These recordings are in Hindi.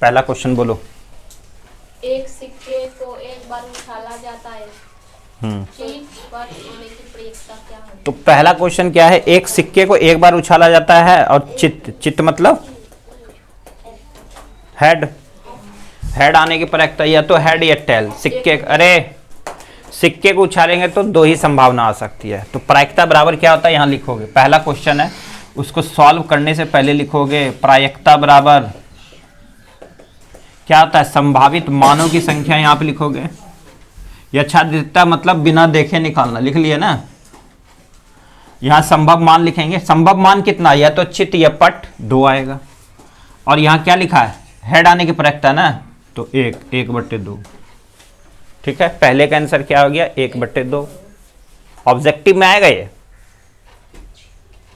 पहला क्वेश्चन बोलो। एक सिक्के को एक बार उछाला जाता है, चित पट होने की प्रयुक्ता क्या है? तो पहला क्वेश्चन क्या है, एक सिक्के को एक बार उछाला जाता है और चित्त मतलब हेड आने की प्रयुक्ता, या तो हेड या टेल। सिक्के, अरे सिक्के को उछालेंगे तो दो ही संभावना आ सकती है। तो प्रायिकता बराबर क्या होता है, यहां लिखोगे। पहला क्वेश्चन है, उसको सॉल्व करने से पहले लिखोगे प्रायिकता बराबर क्या होता है, संभावित मानों की संख्या। यहां पे लिखोगे यथार्थता मतलब बिना देखे निकालना, लिख लिया ना। यहां संभव मान लिखेंगे। संभव मान कितना, या तो चित्त या पट, 2 आएगा। और यहां क्या लिखा है, हेड आने की प्रयुक्ता ना, तो 1/2। ठीक है, पहले का आंसर क्या हो गया, 1/2। ऑब्जेक्टिव में आएगा ये।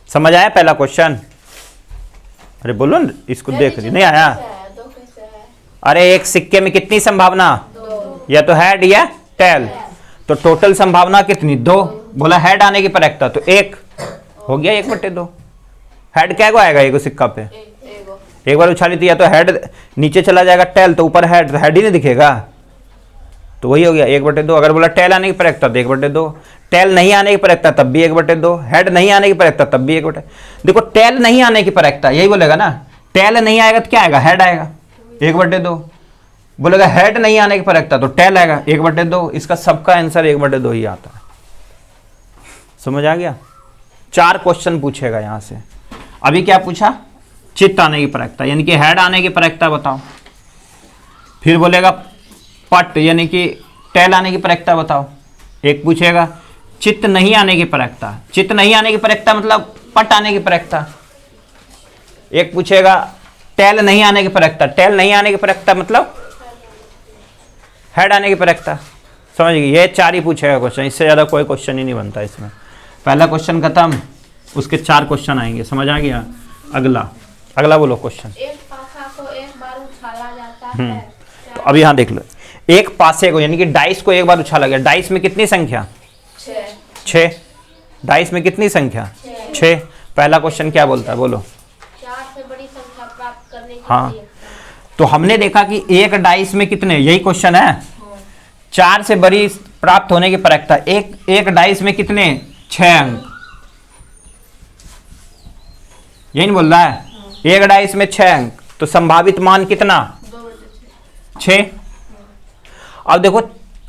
समझ आया पहला क्वेश्चन? अरे बोलो न, इसको देख रही नहीं आया? अरे एक सिक्के में कितनी संभावना, या तो हेड या टेल। तो टोटल संभावना कितनी, 2। बोला हेड आने की प्रयुक्ता, तो 1 हो गया, 1/2। हेड क्या को आएगा, एक सिक्का पे एक बार उछाली थी, या तो हेड नीचे चला जाएगा, टेल तो ऊपर हेड, तो हेड ही नहीं दिखेगा, तो वही हो गया 1/2। अगर बोला टेल आने की प्रयुक्ता तो 1/2, टेल नहीं आने की प्रयुक्ता तब भी 1/2, हेड नहीं आने की प्रयुक्ता तब भी 1/2। देखो टेल नहीं आने की प्रयुक्ता यही बोलेगा ना, टेल नहीं आएगा तो क्या आएगा, हेड आएगा 1/2। बोलेगा हेड नहीं आने की प्रयुक्ता तो टेल आएगा 1/2। इसका सबका आंसर 1/2 ही आता है। समझ आ गया? 4 क्वेश्चन पूछेगा यहां से। अभी क्या पूछा, चित्त आने की प्रयुक्ता यानी कि हेड आने की प्रयुक्ता बताओ। फिर बोलेगा पट यानी कि टेल आने की प्रयुक्ता बताओ। एक पूछेगा चित्त नहीं आने की प्रयुक्ता, चित्त नहीं आने की प्रयुक्ता मतलब पट आने की प्रयुक्ता। एक पूछेगा टेल नहीं आने की प्रयुक्ता, टेल नहीं आने की प्रयुक्ता मतलब हेड आने की प्रयुक्ता। समझ गई? ये 4 ही पूछेगा क्वेश्चन, इससे ज्यादा कोई क्वेश्चन ही नहीं बनता इसमें। पहला क्वेश्चन खत्म, उसके 4 क्वेश्चन आएंगे। समझ आ गया? अगला बोलो क्वेश्चन। एक पासा को एक बार उछाला जाता है, तो अब यहां देख लो, एक पासे को यानी कि डाइस को एक बार उछाला गया। डाइस में कितनी संख्या, 6। डाइस में कितनी संख्या, 6। पहला क्वेश्चन क्या बोलता है, बोलो। 4 से बड़ी संख्या प्राप्त करने की हाँ, तो हमने देखा कि एक डाइस में कितने, यही क्वेश्चन है, 4 से बड़ी प्राप्त होने की प्रयुक्ता। एक डाइस में कितने, 6 अंक। यही नहीं बोल रहा है, एक डाइस में 6 अंक, तो संभावित मान कितना, 6। अब देखो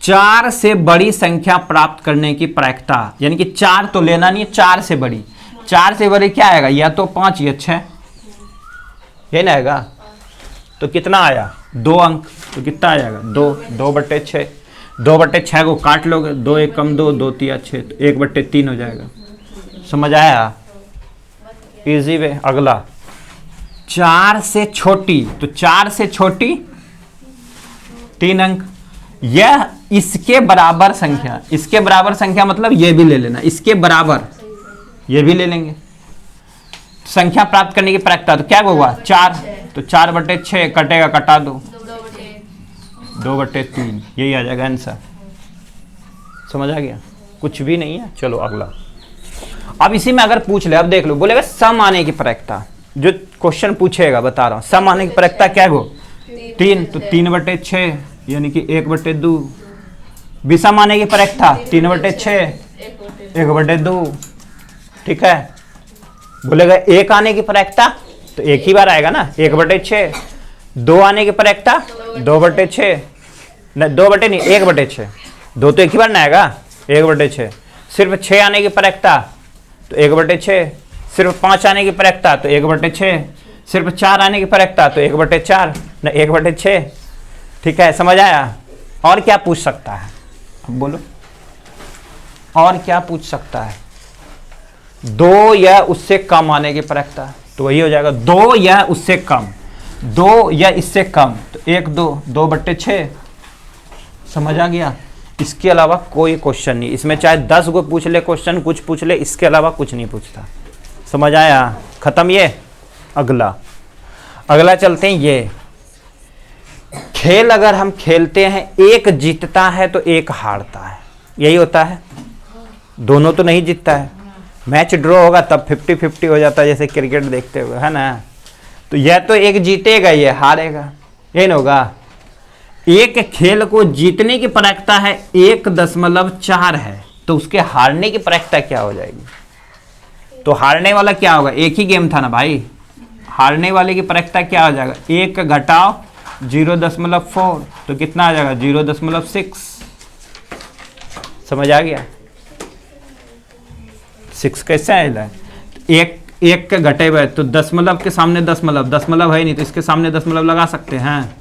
4 से बड़ी संख्या प्राप्त करने की प्रयुक्ता यानी कि 4 तो लेना नहीं है, 4 से बड़ी। 4 से बड़ी क्या आएगा, या तो 5 या 6, ये ना आएगा। तो कितना आया, 2 अंक। तो कितना आ जाएगा, 2/6। 2/6 को काट लोगे, 2 1 कम 2, 2 3 6, तो 1/3 हो जाएगा। समझ आया? Easy way. अगला 4 से छोटी, तो 4 से छोटी 3 अंक। यह इसके बराबर संख्या, इसके बराबर संख्या मतलब ये भी ले लेना, इसके बराबर ये भी ले लेंगे। संख्या प्राप्त करने की प्रयुक्ता तो क्या होगा, 4। तो 4/6 कटेगा, कटा दो, 2/3, यही आ जाएगा आंसर। समझ आ गया? कुछ भी नहीं है। चलो अगला। अब इसी में अगर पूछ ले, अब देख लो, बोलेगा सम आने की प्रयुक्ता। जो क्वेश्चन पूछेगा बता रहा हूं, सम आने की प्रयुक्ता क्या हो, 3। तो 3/6 यानी कि 1/2। विषम आने की प्रयुक्ता 3/6, 1/2। ठीक है। बोलेगा 1 आने की प्रयुक्ता तो एक ही बार आएगा ना, 1/6। 2 आने की प्रयुक्ता 2/6, नहीं 2 नहीं 1/6। 2 तो एक ही बार ना आएगा, 1/6। सिर्फ 6 आने की प्रयुक्ता तो 1/6। सिर्फ 5 आने की प्रयुक्ता तो 1/6। सिर्फ 4 आने की प्रयुक्ता तो 1/4 न 1/6। ठीक है, समझ आया? और क्या पूछ सकता है, अब बोलो और क्या पूछ सकता है। 2 या उससे कम आने की प्रयुक्ता, तो वही हो जाएगा 2 या उससे कम, 2 या इससे कम, तो 1 2 2/6। समझ आ गया? इसके अलावा कोई क्वेश्चन नहीं, इसमें चाहे 10 गो पूछ ले क्वेश्चन, कुछ पूछ ले, इसके अलावा कुछ नहीं पूछता। समझ आया? खत्म ये। अगला चलते हैं। ये खेल अगर हम खेलते हैं, एक जीतता है तो एक हारता है, यही होता है। दोनों तो नहीं जीतता है। मैच ड्रॉ होगा तब 50-50 हो जाता है, जैसे क्रिकेट देखते हुए, है ना। तो यह तो एक जीतेगा, ये हारेगा। यही ना होगा। एक खेल को जीतने की प्रायिकता है 1.4 है, तो उसके हारने की प्रायिकता क्या हो जाएगी? तो हारने वाला क्या होगा? एक ही गेम था ना भाई, हारने वाले की प्रायिकता क्या हो जाएगा? 1 घटाओ 0.4, तो कितना आ जाएगा? 0.6। समझ आ गया? 6 कैसे आएगा? एक के घटे हुए, तो दशमलव के सामने दशमलव है नहीं, तो इसके सामने दशमलव लगा सकते हैं।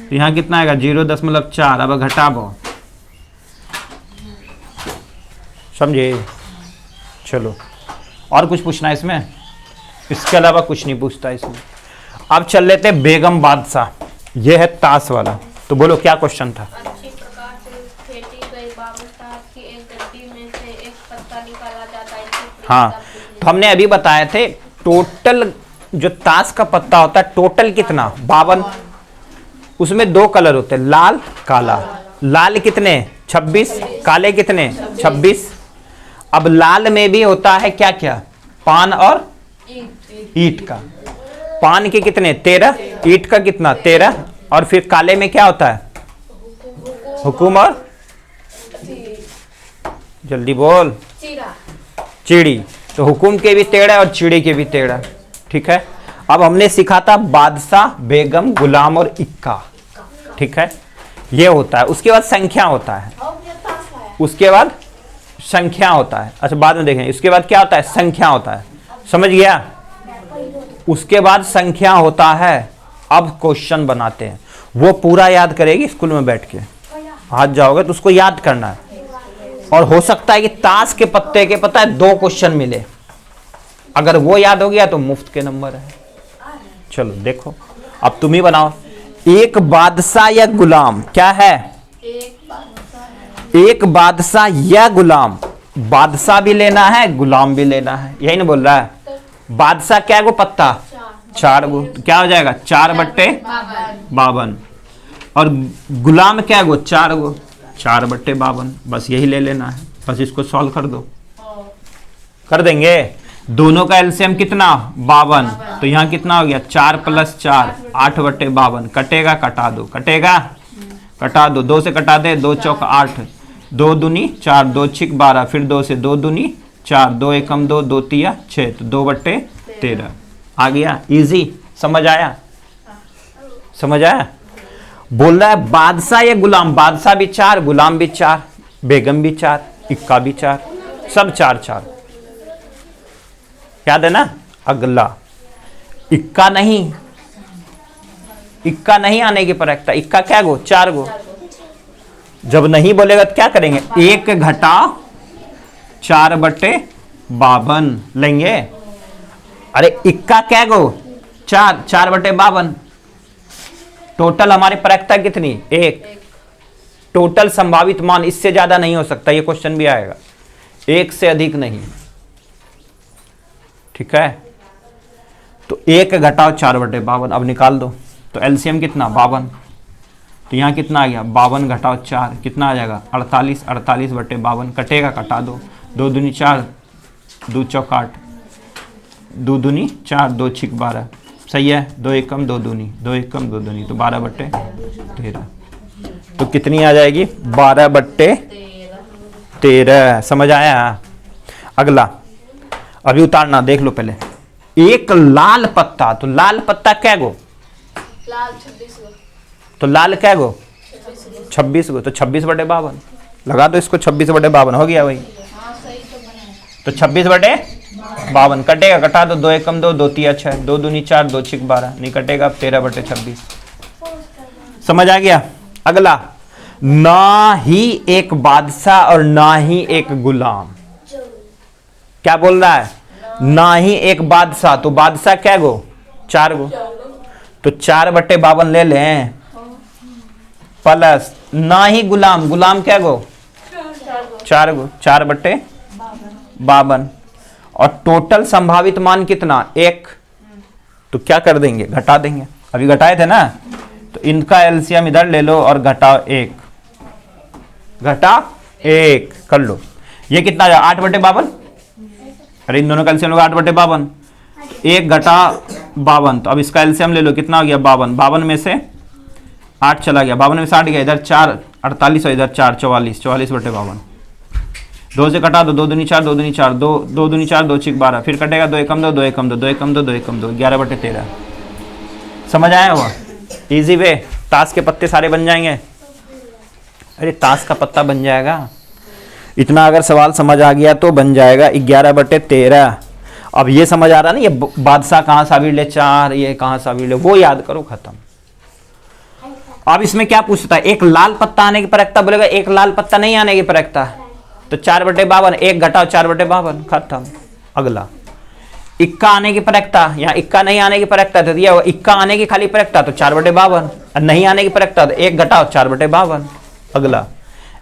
तो यहाँ कितना आएगा? 0.4। अब घटाओ, समझे? चलो, और कुछ पूछना है इसमें? इसके अलावा कुछ नहीं पूछता इसमें। अब चल लेते हैं बेगम बादशाह, ये है ताश वाला। तो बोलो क्या क्वेश्चन था? अच्छी प्रकार से फेंटी गई बादशाह की एक गड्डी में से एक पत्ता निकाला जाता है। हाँ, तो हमने अभी बताए थे टोटल जो ताश का पत्ता होता है टोटल कितना? 52। उसमें 2 कलर होते हैं, लाल काला। लाल कितने? 26। काले कितने? 26। अब लाल में भी होता है क्या क्या? पान और ईंट का। पान के कितने? 13। ईंट का कितना? 13। और फिर काले में क्या होता है? हुकुम और जल्दी बोल। चिड़ी। तो हुकुम के भी 13 और चिड़ी के भी 13। ठीक है। अब हमने सीखा था बादशाह, बेगम, गुलाम और इक्का। ठीक है, ये होता है। उसके बाद संख्या होता है, उसके बाद संख्या होता है। अच्छा, बाद में देखेंगे। उसके बाद क्या होता है? संख्या होता है। समझ गया? उसके बाद संख्या होता है। अब क्वेश्चन बनाते हैं, वो पूरा याद करेगी स्कूल में बैठ के। हाथ जाओगे तो उसको याद करना है। और हो सकता है कि ताश के पत्ते के पता है 2 क्वेश्चन मिले, अगर वो याद हो गया तो मुफ्त के नंबर है। चलो देखो, अब तुम ही बनाओ। एक बादशाह या गुलाम क्या है? एक बादशाह या गुलाम। बादशाह भी लेना है, गुलाम भी लेना है, यही ना बोल रहा है? बादशाह क्या गो पत्ता? 4 गो। क्या हो जाएगा? 4/52। और गुलाम क्या गो? 4 गो। 4/52। बस यही ले लेना है। बस इसको सॉल्व कर दो, कर देंगे। दोनों का एलसीएम कितना? 52। तो यहाँ कितना हो गया? 4 + 4 8/52। कटेगा? कटा दो। कटेगा? कटा दो। 2 से कटा दे, 2 चौक 8, 2 दूनी 4, 2 छिक 12, फिर 2 से 2 दूनी 4, 2 एकम 2, 2 तिया 6, तो 2/13 आ गया। इजी। समझ आया? समझ आया? बोल रहा है बादशाह या गुलाम। बादशाह भी 4, गुलाम भी 4, बेगम भी 4, इक्का भी 4, सब 4-4। याद है ना? अगला इक्का नहीं, इक्का नहीं आने की प्रायिकता। इक्का क्या गो? 4 गो। जब नहीं बोलेगा तो क्या करेंगे? 1 घटाओ 4/52 लेंगे। अरे इक्का क्या गो? 4, 4/52। टोटल हमारी प्रायिकता कितनी? 1। टोटल संभावित मान, इससे ज्यादा नहीं हो सकता। ये क्वेश्चन भी आएगा, 1 से अधिक नहीं। ठीक है, तो 1 घटाओ 4/52। अब निकाल दो, तो एलसीएम कितना? 52। तो यहाँ कितना आ गया? 52 घटाओ 4 कितना आ जाएगा? 48। 48/52। कटेगा? कटा दो। 2 दूनी 4, 2 चौक 8, 2 दूनी 4, 2 छिक 12। सही है? 2 एकम 2 दूनी, 2 एकम 2 दूनी, तो 12/13। तो कितनी आ जाएगी? 12/13। समझ आया? अगला अभी उतारना, देख लो पहले। एक लाल पत्ता। तो लाल पत्ता क्या गो? लाल 26 गो। तो लाल क्या गो? 26 गो। तो 26/52 लगा दो इसको। 26/52 हो गया वही। तो 26/52 कटेगा? कटा दो। 2 एकम 2, 2 तिया 6, 2 दूनी 4, 2 छिक 12, नहीं कटेगा। 13/26। समझ आ गया? अगला, ना ही एक बादशाह और ना ही एक गुलाम। क्या बोल रहा है? ना ही एक बादशाह। तो बादशाह क्या गो? 4 गो। तो 4/52 ले लें, प्लस ना ही गुलाम। गुलाम क्या गो? 4 गो। 4/52। और टोटल संभावित मान कितना? 1। तो क्या कर देंगे? घटा देंगे। अभी घटाए थे ना, तो इनका एलसीएम इधर ले लो और घटाओ 1। घटा 1 कर लो। ये कितना? 8/52। अरे इन दोनों का एलसीएम लोग 8/52। 1 घटा 52, तो अब इसका एलसीएम ले लो, कितना हो गया 52, 52 में से 8 चला गया, 52 में से 8 गया, इधर 4 48 और इधर 4 44, 44/52, 2 से कटा दो, 2 दूनी 4, 2 दूनी 4, 2 दूनी 4, 2 6 12, फिर कटेगा 2 एकम 2, 2 एकम 2, 2 एकम 2, 2 एकम 2, 11/13। समझ आया हुआ? इजी वे, ताश के पत्ते सारे बन जाएंगे। अरे ताश का पत्ता बन जाएगा, इतना अगर सवाल समझ आ गया तो बन जाएगा 11/13। अब ये समझ आ रहा ना, ये बादशाह कहाँ साबिर ले 4, ये कहाँ साबिर ले, वो याद करो, खत्म। अब इसमें क्या पूछता है, एक लाल पत्ता आने की प्रक्रिया, बोलेगा एक लाल पत्ता नहीं आने की प्रक्रिया, तो 4/52, 1 घटाओ 4/52, खत्म। अगला इक्का आने की प्रक्रिया, यहाँ इक्का नहीं आने की प्रक्रिया, तो दिया होगा इक्का आने की खाली प्रक्रिया, तो 4/52, नहीं आने की प्रक्रिया, तो 1 घटाओ 4/52। अगला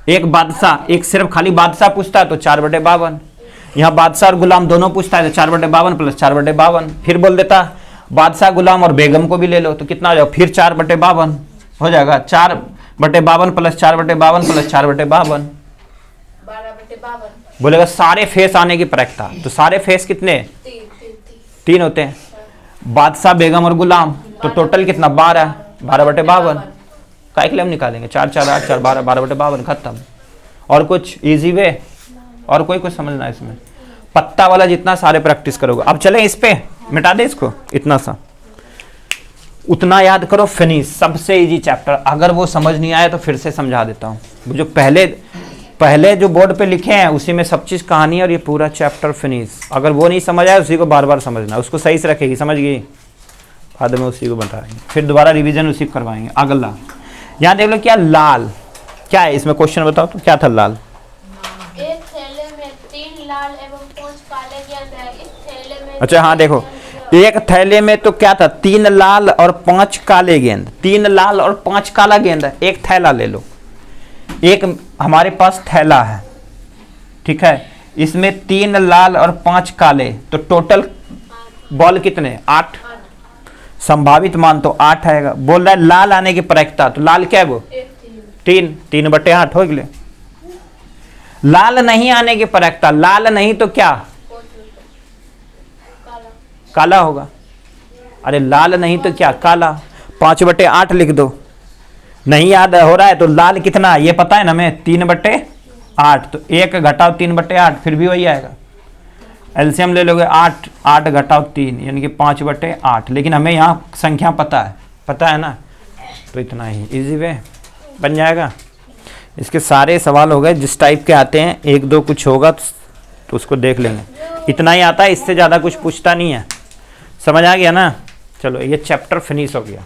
एक बादशाह, एक सिर्फ खाली बादशाह पूछता है तो 4/52, यहाँ बादशाह और गुलाम दोनों पूछता है तो 4/52 प्लस 4/52, फिर बोल देता बादशाह गुलाम और बेगम को भी ले लो, तो कितना हो जाएगा, फिर 4/52 हो जाएगा, 4/52 प्लस 4/52 प्लस 4/52, 12/52, बोलेगा सारे फेस आने की प्रक्रिया, तो सारे फेस कितने, 3 होते हैं, बादशाह बेगम और गुलाम, तो टोटल कितना 12, 12/52, काय के लिए हम निकालेंगे, 4 4 8 4 12, 12/52, खत्म। और कुछ इजी वे, और कोई कुछ समझना है इसमें, पत्ता वाला जितना सारे प्रैक्टिस करोगे। अब चले इस पे, मिटा दे इसको, इतना सा उतना याद करो, फिनिश, सबसे इजी चैप्टर। अगर वो समझ नहीं आया तो फिर से समझा देता हूँ, जो पहले जो बोर्ड पे लिखे हैं उसी में सब चीज कहानी है, और ये पूरा चैप्टर फिनिश। अगर वो नहीं समझ आया उसी को बार बार समझना, उसको सही से रखेगी, समझ गई, बाद में उसी को बताएंगे, फिर दोबारा रिवीजन उसी को करवाएंगे। अगला यहाँ देख लो, क्या लाल, क्या है इसमें क्वेश्चन बताओ तो, क्या था लाल, एक थैले में 3 लाल एवं 5 काले गेंद है, इस थैले में, अच्छा हाँ देखो, एक थैले में तो क्या था, 3 लाल और 5 काले गेंद, 3 लाल और 5 काला गेंद है, एक थैला ले लो, एक हमारे पास थैला है, ठीक है, इसमें 3 लाल और 5 काले, तो टोटल बॉल कितने, 8, संभावित मान तो 8 आएगा। बोल रहा है लाल आने की प्रक्रिया, तो लाल क्या है वो, 3/8 हो गए। लाल नहीं आने की प्रक्रिया, लाल नहीं तो क्या, काला होगा, अरे लाल नहीं तो क्या, काला, 5/8 लिख दो, नहीं याद हो रहा है तो लाल कितना, ये पता है ना हमें, 3/8, तो 1 घटाओ 3/8, फिर भी वही आएगा, एलसीएम ले लोगे 8, 8 घटाओ 3 यानी कि 5/8, लेकिन हमें यहाँ संख्या पता है ना, तो इतना ही इजी वे बन जाएगा। इसके सारे सवाल हो गए जिस टाइप के आते हैं, 1 2 कुछ होगा तो उसको देख लेंगे, इतना ही आता है, इससे ज़्यादा कुछ पूछता नहीं है। समझ आ गया ना, चलो ये चैप्टर फिनिश हो गया।